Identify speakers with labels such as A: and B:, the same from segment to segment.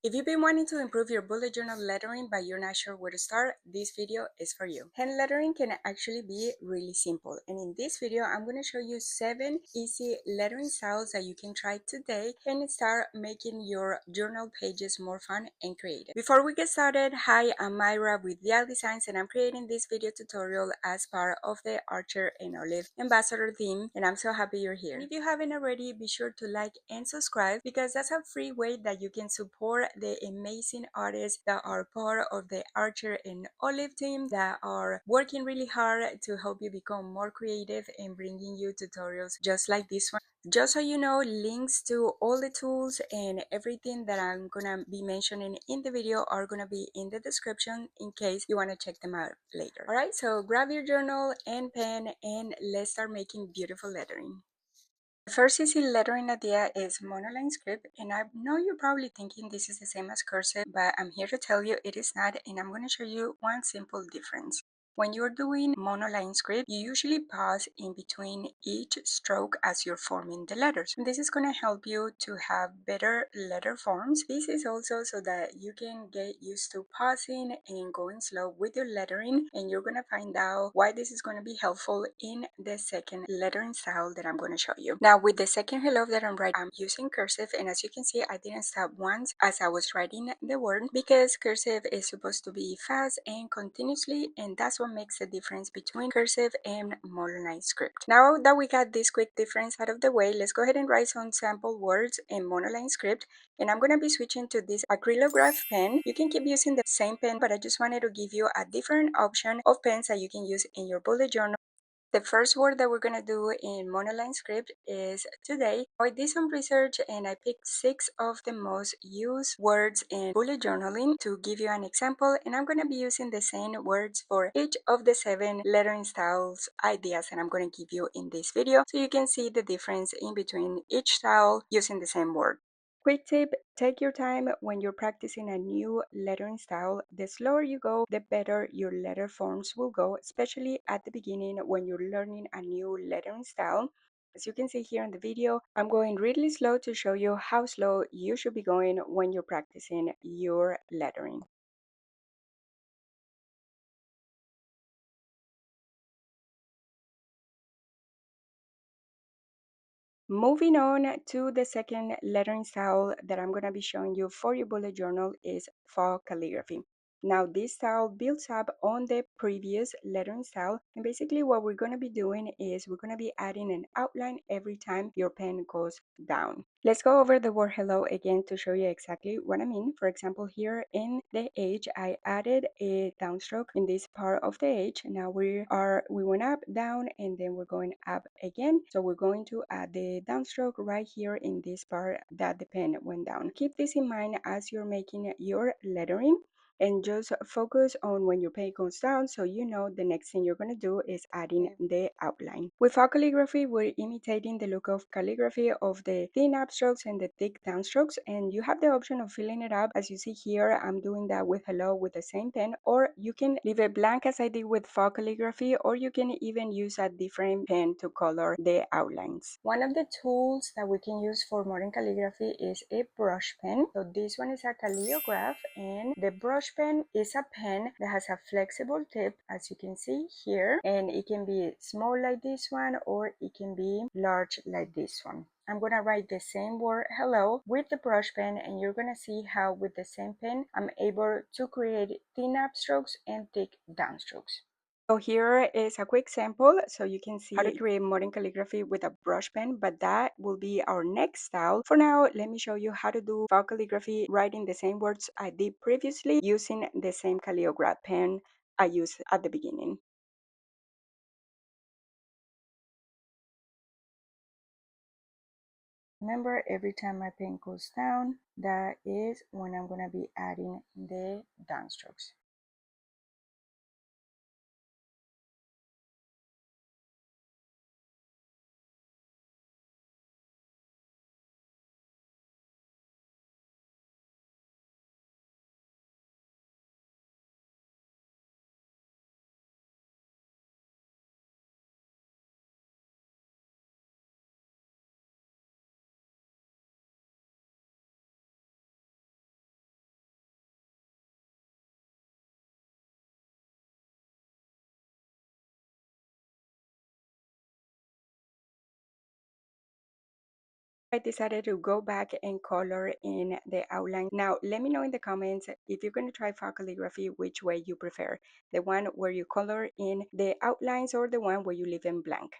A: If you've been wanting to improve your bullet journal lettering but you're not sure where to start, this video is for you. Hand lettering can actually be really simple, and in this video I'm going to show you 7 easy lettering styles that you can try today and start making your journal pages more fun and creative. Before we get started, hi, I'm Myra with Dial Designs, and I'm creating this video tutorial as part of the Archer and Olive Ambassador theme, and I'm so happy you're here. And if you haven't already, be sure to like and subscribe, because that's a free way that you can support the amazing artists that are part of the Archer and Olive team that are working really hard to help you become more creative and bringing you tutorials just like this one. Just so you know, links to all the tools and everything that I'm gonna be mentioning in the video are gonna be in the description in case you want to check them out later. Alright, so grab your journal and pen and let's start making beautiful lettering. The first easy lettering idea is Monoline script, and I know you're probably thinking this is the same as cursive, but I'm here to tell you it is not, and I'm going to show you one simple difference. When you're doing monoline script, you usually pause in between each stroke as you're forming the letters. And this is going to help you to have better letter forms. This is also so that you can get used to pausing and going slow with your lettering, and you're going to find out why this is going to be helpful in the second lettering style that I'm going to show you. Now, with the second hello that I'm writing, I'm using cursive, and as you can see, I didn't stop once as I was writing the word, because cursive is supposed to be fast and continuously, and that's what makes the difference between cursive and monoline script. Now that we got this quick difference out of the way, let's go ahead and write some sample words in monoline script, and I'm going to be switching to this acrylograph pen. You can keep using the same pen, but I just wanted to give you a different option of pens that you can use in your bullet journal. The first word that we're going to do in monoline script is today. I did some research and I picked 6 of the most used words in bullet journaling to give you an example, and I'm going to be using the same words for each of the 7 lettering styles ideas that I'm going to give you in this video, so you can see the difference in between each style using the same word. Quick tip, take your time when you're practicing a new lettering style. The slower you go, the better your letter forms will go, especially at the beginning when you're learning a new lettering style. As you can see here in the video, I'm going really slow to show you how slow you should be going when you're practicing your lettering. Moving on to the second lettering style that I'm going to be showing you for your bullet journal is Faux calligraphy. Now this style builds up on the previous lettering style, and basically what we're going to be doing is we're going to be adding an outline every time your pen goes down. Let's go over the word hello again to show you exactly what I mean. For example, here in the H, I added a downstroke in this part of the H. Now we went up, down, and then we're going up again. So we're going to add the downstroke right here in this part that the pen went down. Keep this in mind as you're making your lettering, and just focus on when your pen goes down, so you know the next thing you're going to do is adding the outline. With faux calligraphy, we're imitating the look of calligraphy of the thin upstrokes and the thick downstrokes, and you have the option of filling it up. As you see here, I'm doing that with hello with the same pen, or you can leave it blank as I did with faux calligraphy, or you can even use a different pen to color the outlines. One of the tools that we can use for modern calligraphy is a brush pen. So this one is a calligraph, and the brush pen is a pen that has a flexible tip, as you can see here, and it can be small like this one or it can be large like this one. I'm going to write the same word hello with the brush pen, and you're going to see how with the same pen I'm able to create thin upstrokes and thick downstrokes. So here is a quick sample so you can see how to create modern calligraphy with a brush pen, but that will be our next style. For now, let me show you how to do faux calligraphy, writing the same words I did previously using the same calligraph pen I used at the beginning. Remember, every time my pen goes down, that is when I'm going to be adding the downstrokes. I decided to go back and color in the outline. Now, let me know in the comments if you're going to try faux calligraphy, which way you prefer. The one where you color in the outlines or the one where you leave them blank.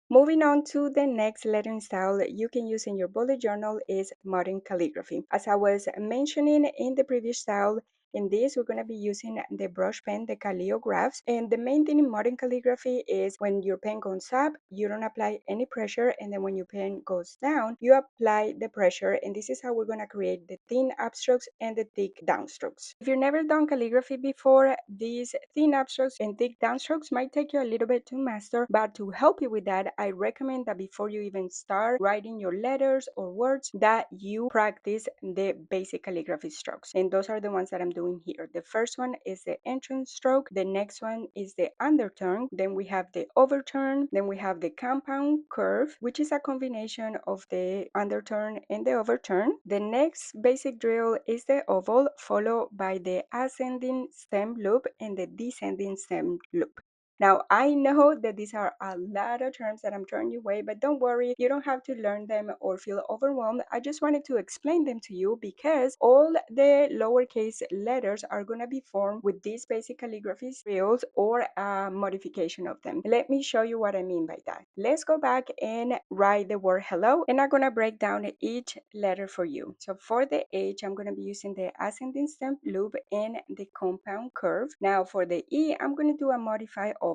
A: Moving on to the next lettering style you can use in your bullet journal is modern calligraphy. As I was mentioning in the previous style, in this, we're going to be using the brush pen, the calligraphs. And the main thing in modern calligraphy is when your pen goes up, you don't apply any pressure. And then when your pen goes down, you apply the pressure. And this is how we're going to create the thin upstrokes and the thick downstrokes. If you've never done calligraphy before, these thin upstrokes and thick downstrokes might take you a little bit to master. But to help you with that, I recommend that before you even start writing your letters or words, that you practice the basic calligraphy strokes. And those are the ones that I'm doing here. The first one is the entrance stroke. The next one is the underturn. Then we have the overturn. Then we have the compound curve, which is a combination of the underturn and the overturn. The next basic drill is the oval, followed by the ascending stem loop and the descending stem loop. Now, I know that these are a lot of terms that I'm throwing your way, but don't worry, you don't have to learn them or feel overwhelmed. I just wanted to explain them to you because all the lowercase letters are going to be formed with these basic calligraphy drills or a modification of them. Let me show you what I mean by that. Let's go back and write the word hello, and I'm going to break down each letter for you. So for the H, I'm going to be using the ascending stem loop and the compound curve. Now for the E, I'm going to do a modified oval.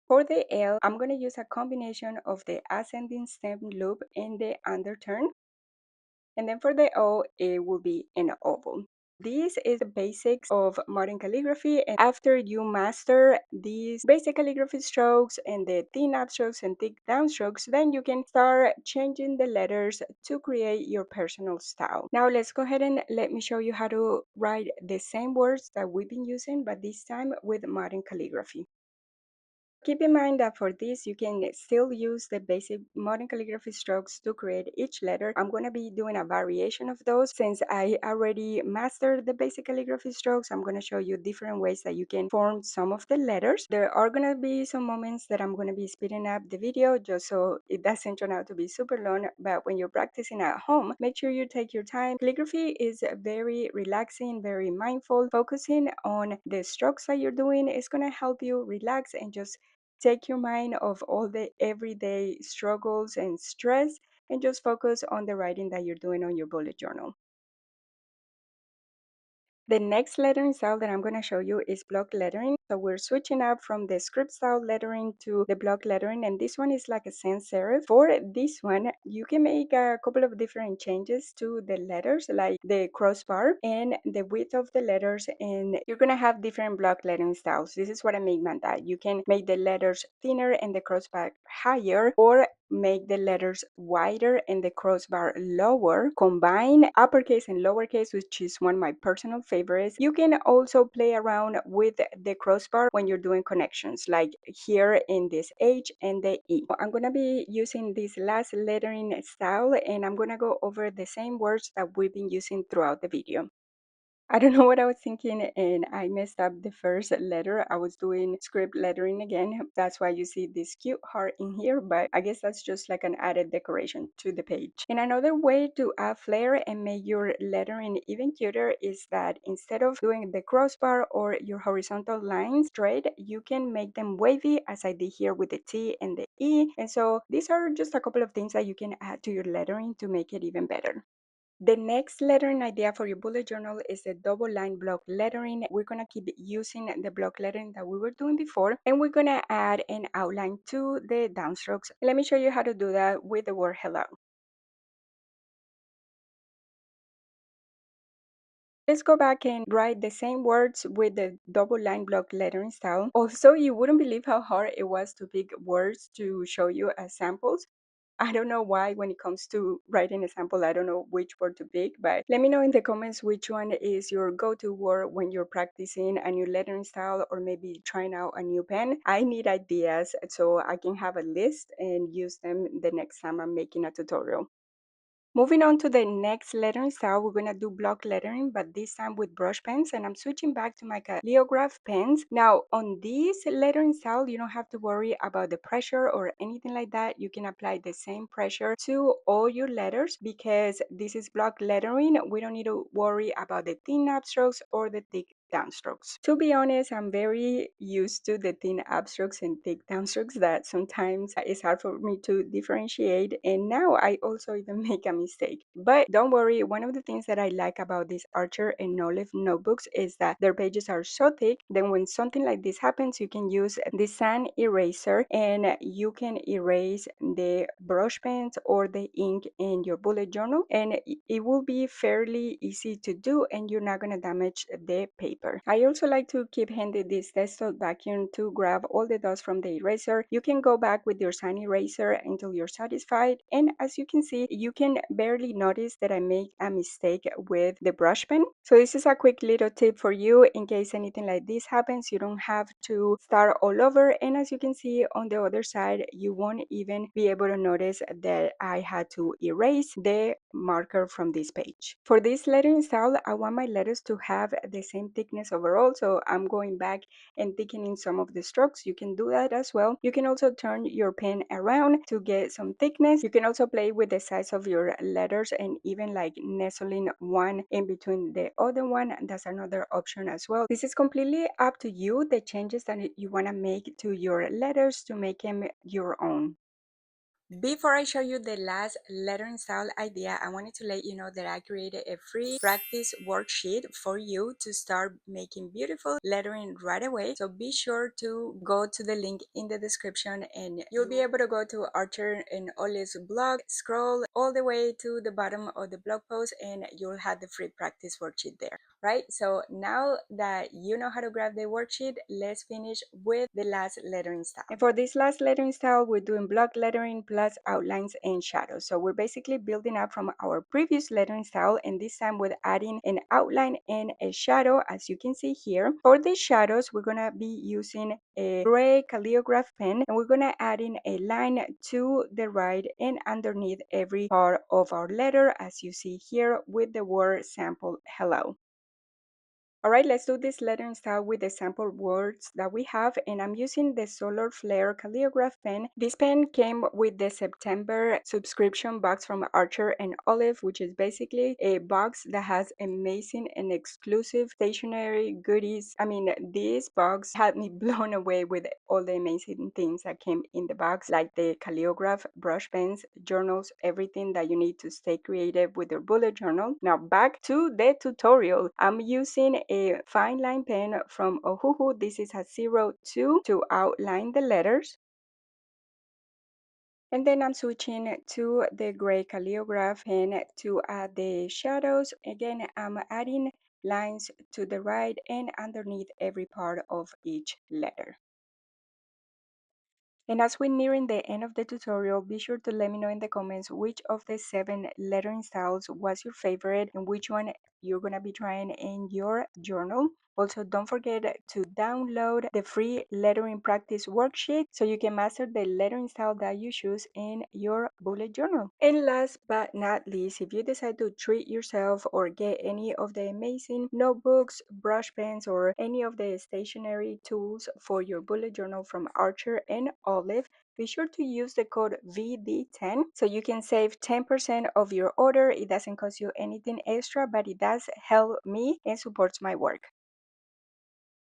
A: For the L, I'm going to use a combination of the ascending stem loop and the underturn. And then for the O, it will be an oval. This is the basics of modern calligraphy, and after you master these basic calligraphy strokes and the thin upstrokes and thick downstrokes, then you can start changing the letters to create your personal style. Now let's go ahead and let me show you how to write the same words that we've been using, but this time with modern calligraphy. Keep in mind that for this, you can still use the basic modern calligraphy strokes to create each letter. I'm going to be doing a variation of those. Since I already mastered the basic calligraphy strokes, I'm going to show you different ways that you can form some of the letters. There are going to be some moments that I'm going to be speeding up the video just so it doesn't turn out to be super long. But when you're practicing at home, make sure you take your time. Calligraphy is very relaxing, very mindful. Focusing on the strokes that you're doing is going to help you relax and just take your mind off all the everyday struggles and stress and just focus on the writing that you're doing on your bullet journal. The next lettering style that I'm going to show you is block lettering. So we're switching up from the script style lettering to the block lettering, and this one is like a sans serif. For this one, you can make a couple of different changes to the letters, like the crossbar and the width of the letters, and you're going to have different block lettering styles. This is what I mean by that. You can make the letters thinner and the crossbar higher, or make the letters wider and the crossbar lower, combine uppercase and lowercase, which is one of my personal favorites. You can also play around with the crossbar when you're doing connections, like here in this H and the E. I'm going to be using this last lettering style, and I'm going to go over the same words that we've been using throughout the video. I don't know what I was thinking, and I messed up the first letter. I was doing script lettering again. That's why you see this cute heart in here, but I guess that's just like an added decoration to the page. And another way to add flair and make your lettering even cuter is that instead of doing the crossbar or your horizontal lines straight, you can make them wavy, as I did here with the T and the E. And so these are just a couple of things that you can add to your lettering to make it even better. The next lettering idea for your bullet journal is the double line block lettering. We're going to keep using the block lettering that we were doing before, and we're going to add an outline to the downstrokes. Let me show you how to do that with the word hello. Let's go back and write the same words with the double line block lettering style. Also, you wouldn't believe how hard it was to pick words to show you as samples. I don't know why when it comes to writing a sample, I don't know which word to pick, but let me know in the comments which one is your go-to word when you're practicing a new lettering style or maybe trying out a new pen. I need ideas so I can have a list and use them the next time I'm making a tutorial. Moving on to the next lettering style, we're gonna do block lettering, but this time with brush pens, and I'm switching back to my calligraph pens. Now, on this lettering style, you don't have to worry about the pressure or anything like that. You can apply the same pressure to all your letters because this is block lettering. We don't need to worry about the thin upstrokes or the thick downstrokes. To be honest, I'm very used to the thin upstrokes and thick downstrokes that sometimes it's hard for me to differentiate, and now I also even make a mistake. But don't worry, one of the things that I like about these Archer and Olive notebooks is that their pages are so thick. Then when something like this happens, you can use the sand eraser and you can erase the brush pens or the ink in your bullet journal, and it will be fairly easy to do, and you're not going to damage the paper. I also like to keep handy this desktop vacuum to grab all the dust from the eraser. You can go back with your sand eraser until you're satisfied, and as you can see, you can barely notice that I make a mistake with the brush pen. So this is a quick little tip for you in case anything like this happens. You don't have to start all over, and as you can see on the other side, you won't even be able to notice that I had to erase the marker from this page. For this lettering style, I want my letters to have the same thickness overall, so I'm going back and thickening some of the strokes. You can do that as well. You can also turn your pen around to get some thickness. You can also play with the size of your letters and even like nestling one in between the other one. That's another option as well. This is completely up to you, the changes that you want to make to your letters to make them your own. Before I show you the last lettering style idea, I wanted to let you know that I created a free practice worksheet for you to start making beautiful lettering right away. So be sure to go to the link in the description and you'll be able to go to Archer and Olive's blog, scroll all the way to the bottom of the blog post, and you'll have the free practice worksheet there. Right, so now that you know how to grab the worksheet, let's finish with the last lettering style. And for this last lettering style, we're doing block lettering plus outlines and shadows. So we're basically building up from our previous lettering style, and this time with adding an outline and a shadow, as you can see here. For the shadows, we're gonna be using a gray calligraph pen, and we're gonna add in a line to the right and underneath every part of our letter, as you see here with the word sample hello. All right, let's do this lettering style with the sample words that we have, and I'm using the Solar Flair calligraph pen. This pen came with the September subscription box from Archer and Olive, which is basically a box that has amazing and exclusive stationery goodies. I mean, this box had me blown away with all the amazing things that came in the box, like the calligraph, brush pens, journals, everything that you need to stay creative with your bullet journal. Now back to the tutorial. I'm using a fine line pen from Ohuhu. This is a 02 to outline the letters. And then I'm switching to the gray calligraph pen to add the shadows. Again, I'm adding lines to the right and underneath every part of each letter. And as we're nearing the end of the tutorial, be sure to let me know in the comments which of the 7 lettering styles was your favorite and which one you're going to be trying in your journal. Also, don't forget to download the free lettering practice worksheet so you can master the lettering style that you choose in your bullet journal. And last but not least, if you decide to treat yourself or get any of the amazing notebooks, brush pens, or any of the stationery tools for your bullet journal from Archer and Olive, be sure to use the code VD10 so you can save 10% of your order. It doesn't cost you anything extra, but it does help me and supports my work.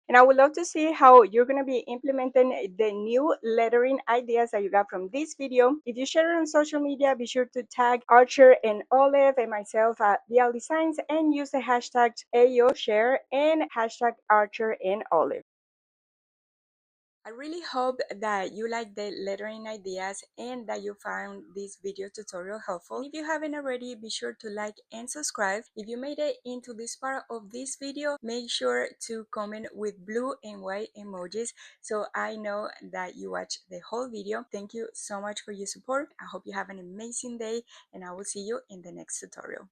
A: And I would love to see how you're going to be implementing the new lettering ideas that you got from this video. If you share it on social media, be sure to tag Archer and Olive and myself at BL Designs and use the hashtag AyoShare and hashtag Archer and Olive. I really hope that you like the lettering ideas and that you found this video tutorial helpful. If you haven't already, be sure to like and subscribe. If you made it into this part of this video, make sure to comment with blue and white emojis so I know that you watched the whole video. Thank you so much for your support. I hope you have an amazing day and I will see you in the next tutorial.